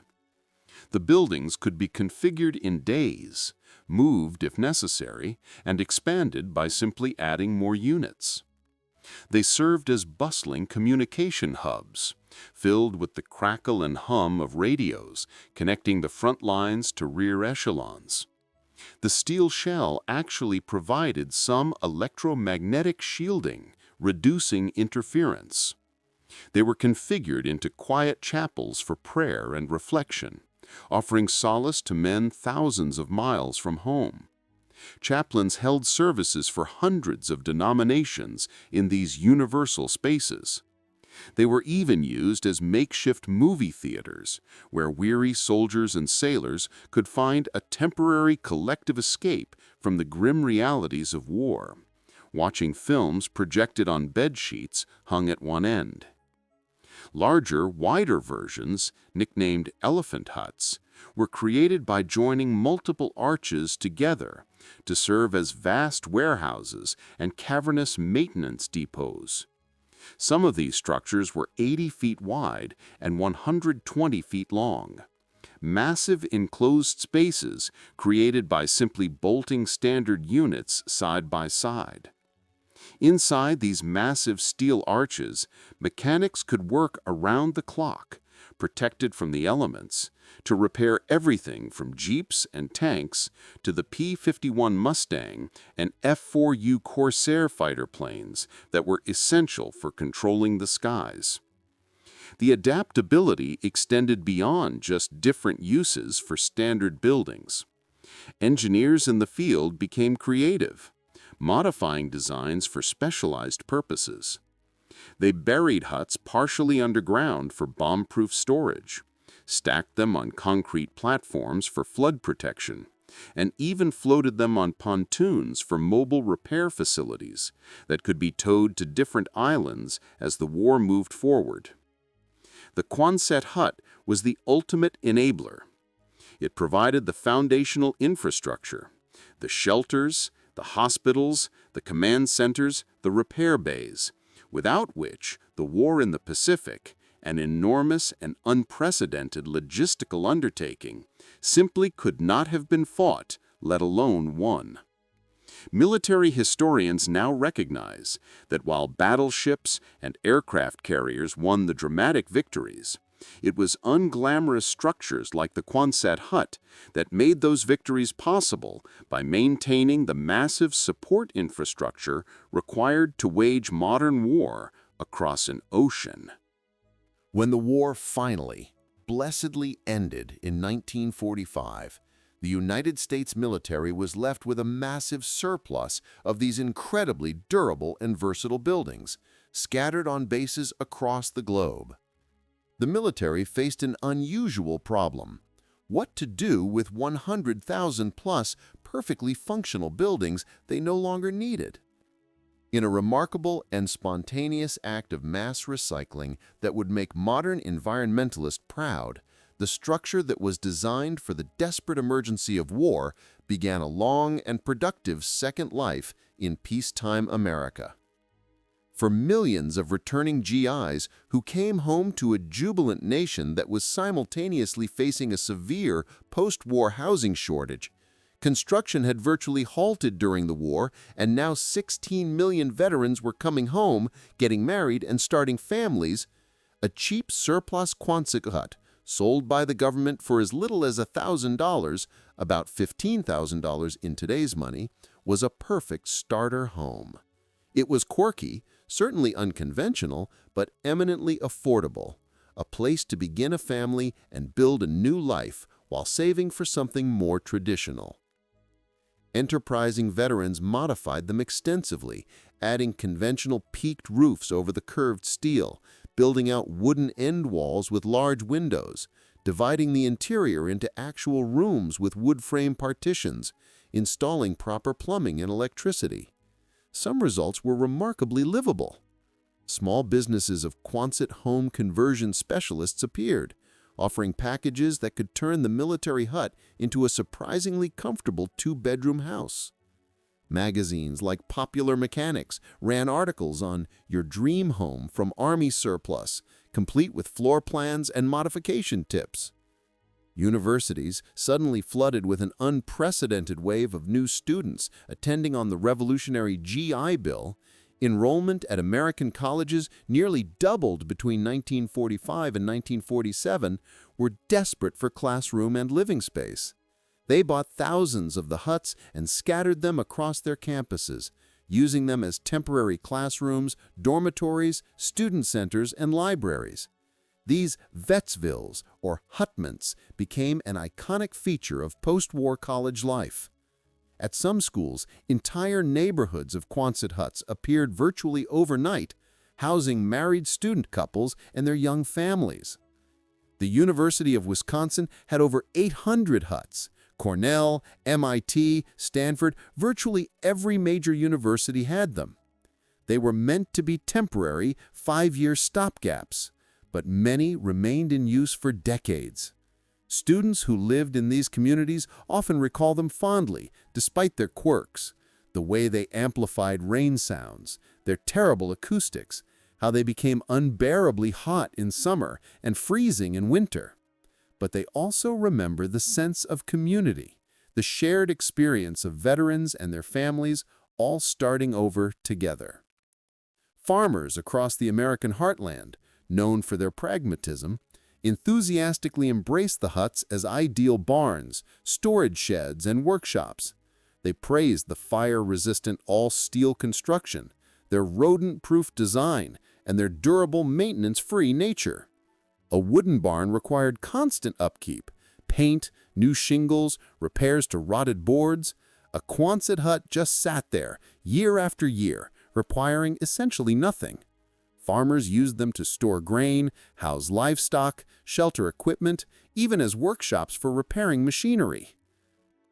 Speaker 1: The buildings could be configured in days, moved if necessary, and expanded by simply adding more units. They served as bustling communication hubs, filled with the crackle and hum of radios connecting the front lines to rear echelons. The steel shell actually provided some electromagnetic shielding, reducing interference. They were configured into quiet chapels for prayer and reflection, offering solace to men thousands of miles from home. Chaplains held services for hundreds of denominations in these universal spaces. They were even used as makeshift movie theaters, where weary soldiers and sailors could find a temporary collective escape from the grim realities of war, watching films projected on bed sheets hung at one end. Larger, wider versions, nicknamed elephant huts, were created by joining multiple arches together to serve as vast warehouses and cavernous maintenance depots. Some of these structures were 80 feet wide and 120 feet long. Massive enclosed spaces created by simply bolting standard units side by side. Inside these massive steel arches, mechanics could work around the clock, protected from the elements, to repair everything from jeeps and tanks to the P-51 Mustang and F-4U Corsair fighter planes that were essential for controlling the skies. The adaptability extended beyond just different uses for standard buildings. Engineers in the field became creative, modifying designs for specialized purposes. They buried huts partially underground for bomb-proof storage, stacked them on concrete platforms for flood protection, and even floated them on pontoons for mobile repair facilities that could be towed to different islands as the war moved forward. The Quonset hut was the ultimate enabler. It provided the foundational infrastructure, the shelters, the hospitals, the command centers, the repair bays, without which the war in the Pacific, an enormous and unprecedented logistical undertaking, simply could not have been fought, let alone won. Military historians now recognize that while battleships and aircraft carriers won the dramatic victories,
Speaker 4: It was unglamorous structures like the Quonset hut that made those victories possible by maintaining the massive support infrastructure required to wage modern war across an ocean.
Speaker 1: When the war finally, blessedly ended in 1945, the United States military was left with a massive surplus of these incredibly durable and versatile buildings, scattered on bases across the globe. The military faced an unusual problem: what to do with 100,000-plus perfectly functional buildings they no longer needed. In a remarkable and spontaneous act of mass recycling that would make modern environmentalists proud, the structure that was designed for the desperate emergency of war began a long and productive second life in peacetime America. For millions of returning GIs who came home to a jubilant nation that was simultaneously facing a severe post-war housing shortage, construction had virtually halted during the war, and now 16 million veterans were coming home, getting married, and starting families. A cheap surplus Quonset hut, sold by the government for as little as $1,000, about $15,000 in today's money, was a perfect starter home. It was quirky, certainly unconventional, but eminently affordable, a place to begin a family and build a new life while saving for something more traditional. Enterprising veterans modified them extensively, adding conventional peaked roofs over the curved steel, building out wooden end walls with large windows, dividing the interior into actual rooms with wood frame partitions, installing proper plumbing and electricity. Some results were remarkably livable. Small businesses of Quonset home conversion specialists appeared, offering packages that could turn the military hut into a surprisingly comfortable two-bedroom house. Magazines like Popular Mechanics ran articles on your dream home from Army surplus, complete with floor plans and modification tips. Universities suddenly flooded with an unprecedented wave of new students attending on the revolutionary GI Bill. Enrollment at American colleges nearly doubled between 1945 and 1947, were desperate for classroom and living space. They bought thousands of the huts and scattered them across their campuses, using them as temporary classrooms, dormitories, student centers, and libraries. These Vetsvilles, or hutments, became an iconic feature of post-war college life. At some schools, entire neighborhoods of Quonset huts appeared virtually overnight, housing married student couples and their young families. The University of Wisconsin had over 800 huts. Cornell, MIT, Stanford, virtually every major university had them. They were meant to be temporary, 5-year stopgaps, but many remained in use for decades. Students who lived in these communities often recall them fondly, despite their quirks: the way they amplified rain sounds, their terrible acoustics, how they became unbearably hot in summer and freezing in winter. But they also remember the sense of community, the shared experience of veterans and their families all starting over together. Farmers across the American heartland, known for their pragmatism, enthusiastically embraced the huts as ideal barns, storage sheds, and workshops. They praised the fire-resistant all-steel construction, their rodent-proof design, and their durable, maintenance-free nature. A wooden barn required constant upkeep: paint, new shingles, repairs to rotted boards. A Quonset hut just sat there, year after year, requiring essentially nothing. Farmers used them to store grain, house livestock, shelter equipment, even as workshops for repairing machinery.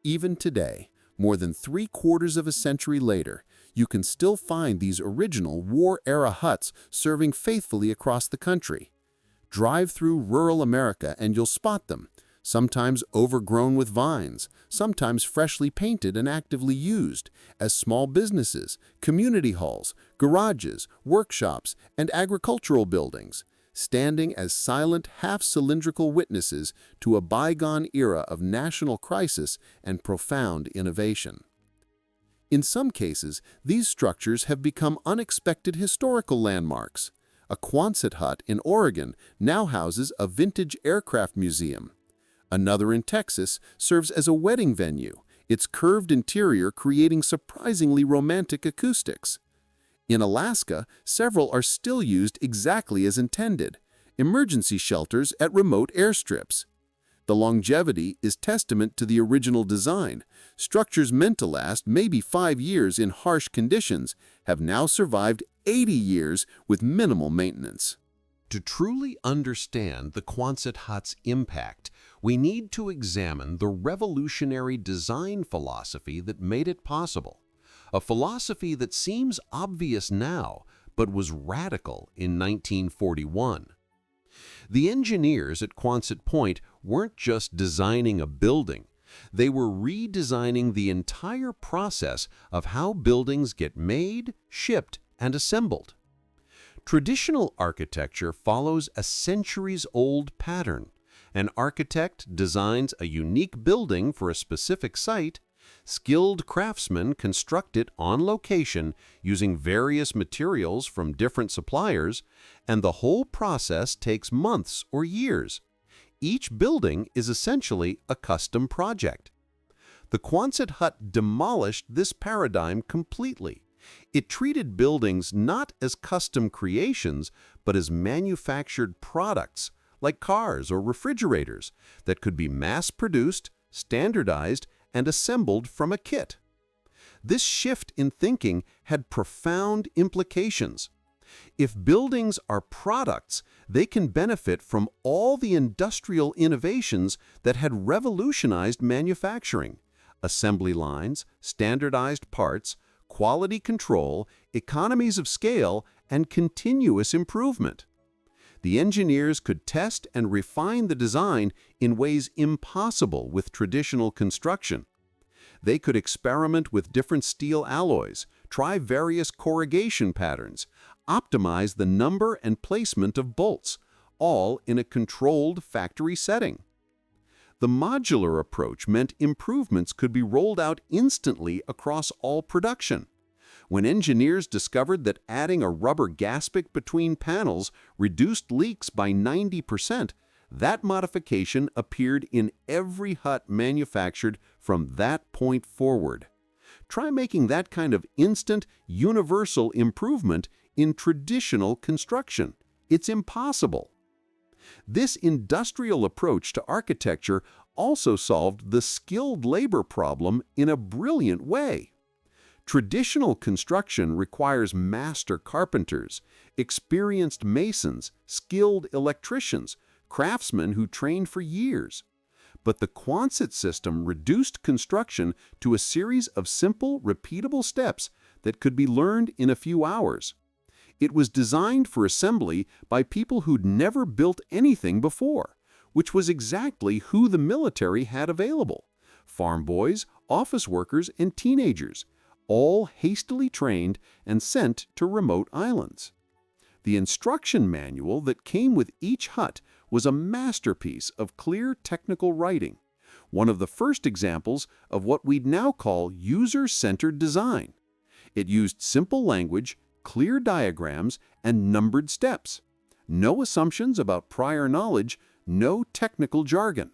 Speaker 1: Even today, more than 3/4 of a century later, you can still find these original war-era huts serving faithfully across the country. Drive through rural America and you'll spot them, sometimes overgrown with vines, sometimes freshly painted and actively used, as small businesses, community halls, garages, workshops, and agricultural buildings, standing as silent, half-cylindrical witnesses to a bygone era of national crisis and profound innovation. In some cases, these structures have become unexpected historical landmarks.
Speaker 4: A Quonset hut in Oregon now houses a vintage aircraft museum. Another in Texas serves as a wedding venue, its curved interior creating surprisingly romantic acoustics. In Alaska, several are still used exactly as intended, emergency shelters at remote airstrips. The longevity is testament to the original design. Structures meant to last maybe 5 years in harsh conditions have now survived 80 years with minimal maintenance.
Speaker 1: To truly understand the Quonset hut's impact, we need to examine the revolutionary design philosophy that made it possible. A philosophy that seems obvious now, but was radical in 1941. The engineers at Quonset Point weren't just designing a building. They were redesigning the entire process of how buildings get made, shipped, and assembled. Traditional architecture follows a centuries-old pattern. An architect designs a unique building for a specific site. Skilled craftsmen construct it on location using various materials from different suppliers, and the whole process takes months or years. Each building is essentially a custom project. The Quonset hut demolished this paradigm completely. It treated buildings not as custom creations, but as manufactured products, like cars or refrigerators, that could be mass-produced, standardized, and assembled from a kit. This shift in thinking had profound implications. If buildings are products, they can benefit from all the industrial innovations that had revolutionized manufacturing: assembly lines, standardized parts, quality control, economies of scale, and continuous improvement. The engineers could test and refine the design in ways impossible with traditional construction. They could experiment with different steel alloys, try various corrugation patterns, optimize the number and placement of bolts, all in a controlled factory setting. The modular approach meant improvements could be rolled out instantly across all production. When engineers discovered that adding a rubber gasket between panels reduced leaks by 90%, that modification appeared in every hut manufactured from that point forward. Try making that kind of instant, universal improvement in traditional construction. It's impossible. This industrial approach to architecture also solved the skilled labor problem in a brilliant way. Traditional construction requires master carpenters, experienced masons, skilled electricians, craftsmen who trained for years. But the Quonset system reduced construction to a series of simple, repeatable steps that could be learned in a few hours. It was designed for assembly by people who'd never built anything before, which was exactly who the military had available: farm boys, office workers, and teenagers, all hastily trained and sent to remote islands. The instruction manual that came with each hut was a masterpiece of clear technical writing, one of the first examples of what we'd now call user-centered design. It used simple language, clear diagrams, and numbered steps. No assumptions about prior knowledge, no technical jargon.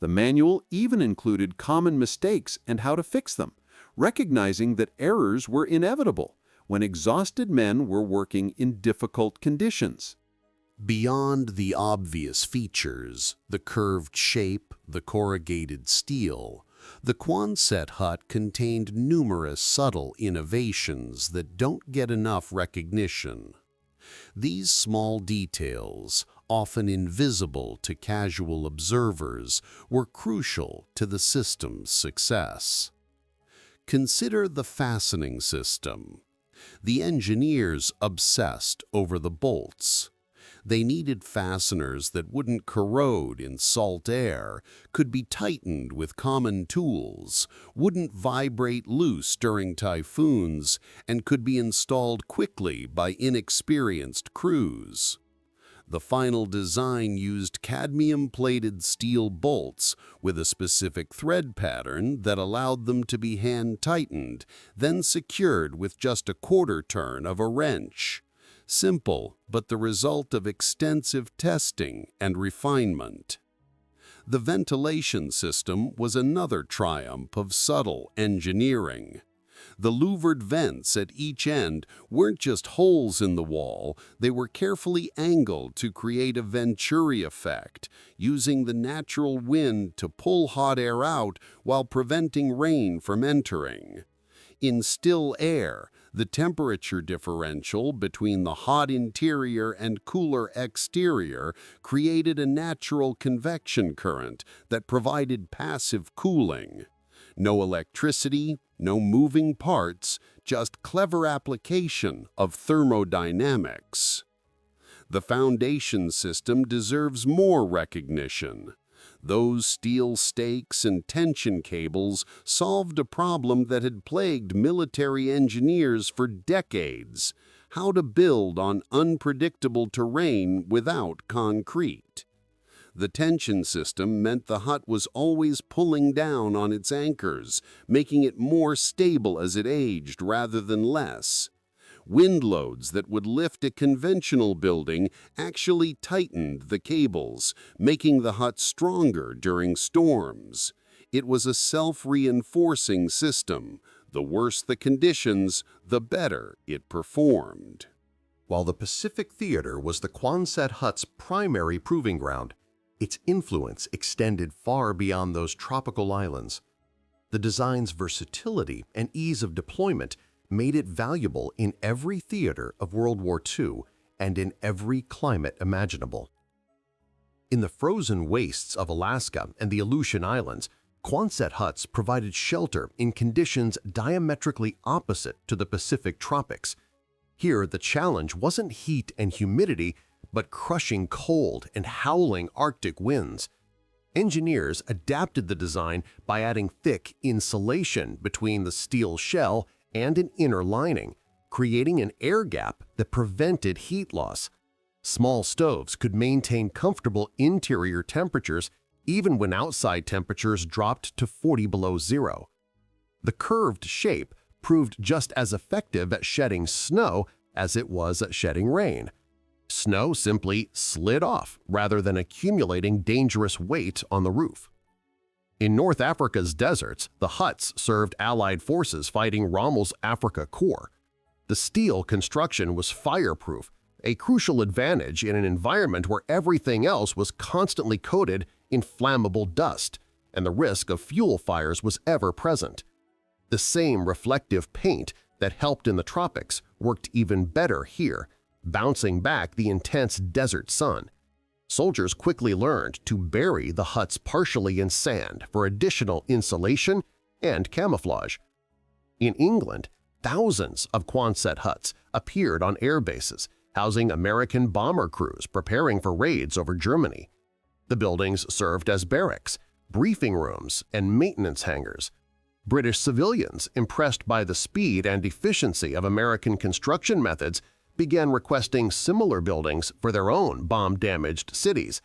Speaker 1: The manual even included common mistakes and how to fix them, recognizing that errors were inevitable when exhausted men were working in difficult conditions. Beyond the obvious features, the curved shape, the corrugated steel, the Quonset hut contained numerous subtle innovations that don't get enough recognition. These small details, often invisible to casual observers, were crucial to the system's success. Consider the fastening system. The engineers obsessed over the bolts. They needed fasteners that wouldn't corrode in salt air, could be tightened with common tools, wouldn't vibrate loose during typhoons, and could be installed quickly by inexperienced crews. The final design used cadmium-plated steel bolts with a specific thread pattern that allowed them to be hand-tightened, then secured with just a quarter turn of a wrench.
Speaker 4: simple but the result of extensive testing and refinement. The ventilation system was another triumph of subtle engineering. The louvered vents at each end weren't just holes in the wall, they were carefully angled to create a venturi effect, using the natural wind to pull hot air out while preventing rain from entering. In still air, the temperature differential between the hot interior and cooler exterior created a natural convection current that provided passive cooling. No electricity, no moving parts, just clever application of thermodynamics. The foundation system deserves more recognition. Those steel stakes and tension cables solved a problem that had plagued military engineers for decades: how to build on unpredictable terrain without concrete. The tension system meant the hut was always pulling down on its anchors, making it more stable as it aged rather than less. Wind loads that would lift a conventional building actually tightened the cables, making the hut stronger during storms. It was a self-reinforcing system. The worse the conditions, the better it performed.
Speaker 1: While the Pacific Theater was the Quonset hut's primary proving ground, its influence extended far beyond those tropical islands. The design's versatility and ease of deployment made it valuable in every theater of World War II and in every climate imaginable. In the frozen wastes of Alaska and the Aleutian Islands, Quonset huts provided shelter in conditions diametrically opposite to the Pacific tropics. Here, the challenge wasn't heat and humidity, but crushing cold and howling Arctic winds. Engineers adapted the design by adding thick insulation between the steel shell and an inner lining, creating an air gap that prevented heat loss. Small stoves could maintain comfortable interior temperatures even when outside temperatures dropped to 40 below zero. The curved shape proved just as effective at shedding snow as it was at shedding rain. Snow simply slid off rather than accumulating dangerous weight on the roof. In North Africa's deserts, the huts served Allied forces fighting Rommel's Afrika Korps. The steel construction was fireproof, a crucial advantage in an environment where everything else was constantly coated in flammable dust, and the risk of fuel fires was ever present. The same reflective paint that helped in the tropics worked even better here, bouncing back the intense desert sun. Soldiers quickly learned to bury the huts partially in sand for additional insulation and camouflage. In England, thousands of Quonset huts appeared on air bases, housing American bomber crews preparing for raids over Germany. The buildings served as barracks, briefing rooms, and maintenance hangars. British civilians, impressed by the speed and efficiency of American construction methods, began requesting similar buildings for their own bomb-damaged cities.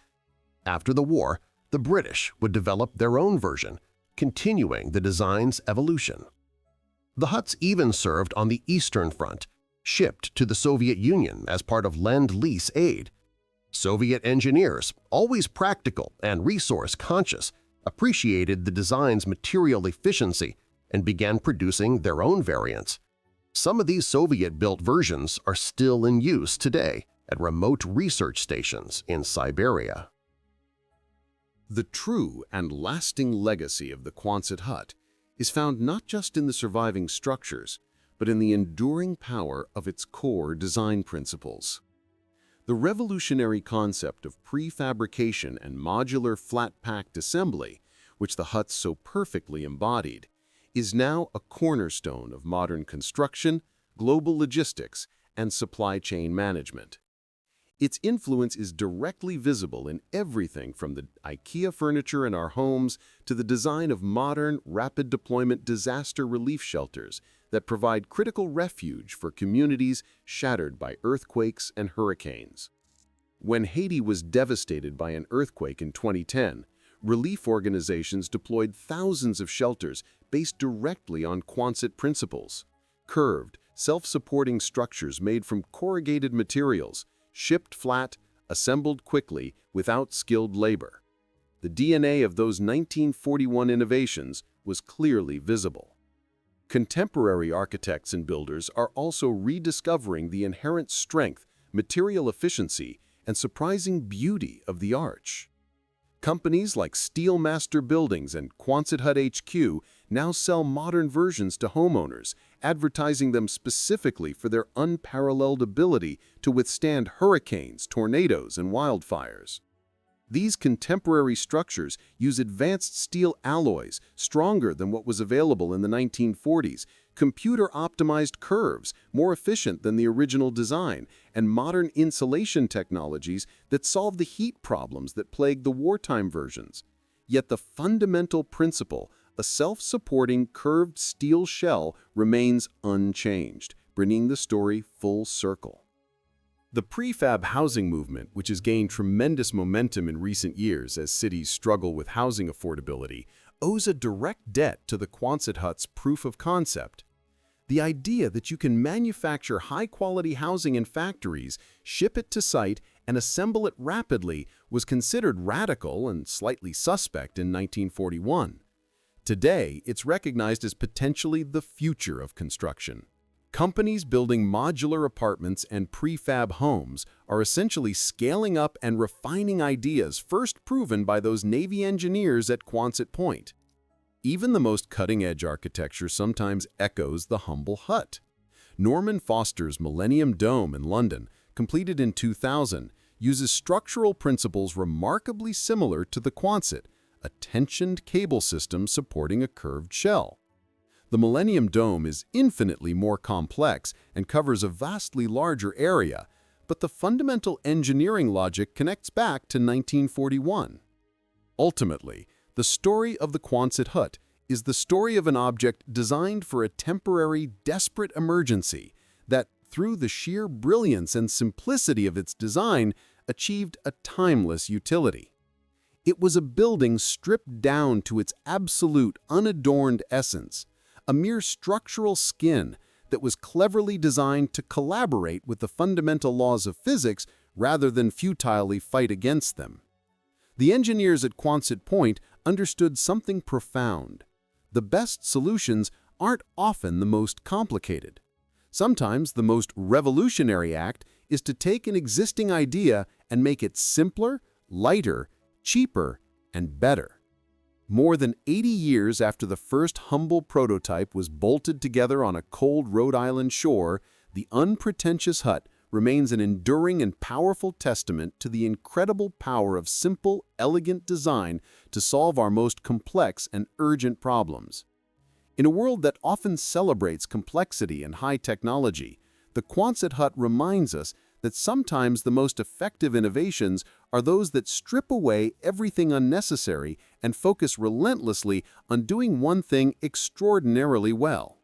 Speaker 1: After the war, the British would develop their own version, continuing the design's evolution. The huts even served on the Eastern Front, shipped to the Soviet Union as part of Lend-Lease aid. Soviet engineers, always practical and resource-conscious, appreciated the design's material efficiency and began producing their own variants. Some of these Soviet-built versions are still in use today at remote research stations in Siberia.
Speaker 4: The true and lasting legacy of the Quonset hut is found not just in the surviving structures, but in the enduring power of its core design principles. The revolutionary concept of prefabrication and modular flat-packed assembly, which the huts so perfectly embodied, is now a cornerstone of modern construction, global logistics, and supply chain management. Its influence is directly visible in everything from the IKEA furniture in our homes to the design of modern, rapid-deployment disaster relief shelters that provide critical refuge for communities shattered by earthquakes and hurricanes. When Haiti was devastated by an earthquake in 2010, relief organizations deployed thousands of shelters based directly on Quonset principles. Curved, self-supporting structures made from corrugated materials, shipped flat, assembled quickly, without skilled labor. The DNA of those 1941 innovations was clearly visible. Contemporary architects and builders are also rediscovering the inherent strength, material efficiency, and surprising beauty of the arch. Companies like Steelmaster Buildings and Quonset Hut HQ now sell modern versions to homeowners, advertising them specifically for their unparalleled ability to withstand hurricanes, tornadoes, and wildfires. These contemporary structures use advanced steel alloys, stronger than what was available in the 1940s, computer-optimized curves, more efficient than the original design, and modern insulation technologies that solve the heat problems that plagued the wartime versions. Yet the fundamental principle, a self-supporting curved steel shell, remains unchanged, bringing the story full circle. The prefab housing movement, which has gained tremendous momentum in recent years as cities struggle with housing affordability, owes a direct debt to the Quonset Hut's proof of concept. The idea that you can manufacture high-quality housing in factories, ship it to site, and assemble it rapidly was considered radical and slightly suspect in 1941. Today, it's recognized as potentially the future of construction. Companies building modular apartments and prefab homes are essentially scaling up and refining ideas first proven by those Navy engineers at Quonset Point. Even the most cutting-edge architecture sometimes echoes the humble hut. Norman Foster's Millennium Dome in London, completed in 2000, uses structural principles remarkably similar to the Quonset, a tensioned cable system supporting a curved shell. The Millennium Dome is infinitely more complex and covers a vastly larger area, but the fundamental engineering logic connects back to 1941. Ultimately, the story of the Quonset Hut is the story of an object designed for a temporary, desperate emergency that, through the sheer brilliance and simplicity of its design, achieved a timeless utility. It was a building stripped down to its absolute, unadorned essence, a mere structural skin that was cleverly designed to collaborate with the fundamental laws of physics rather than futilely fight against them. The engineers at Quonset Point understood something profound. The best solutions aren't often the most complicated. Sometimes the most revolutionary act is to take an existing idea and make it simpler, lighter, cheaper, and better. More than 80 years after the first humble prototype was bolted together on a cold Rhode Island shore, the unpretentious hut remains an enduring and powerful testament to the incredible power of simple, elegant design to solve our most complex and urgent problems. In a world that often celebrates complexity and high technology, the Quonset Hut reminds us that sometimes the most effective innovations are those that strip away everything unnecessary and focus relentlessly on doing one thing extraordinarily well.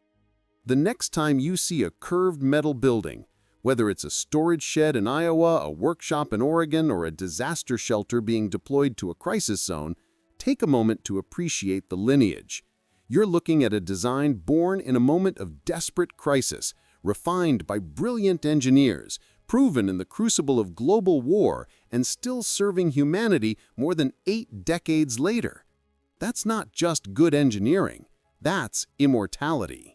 Speaker 4: The next time you see a curved metal building, whether it's a storage shed in Iowa, a workshop in Oregon, or a disaster shelter being deployed to a crisis zone, take a moment to appreciate the lineage. You're looking at a design born in a moment of desperate crisis, refined by brilliant engineers, proven in the crucible of global war, and still serving humanity more than 8 decades later. That's not just good engineering, that's immortality.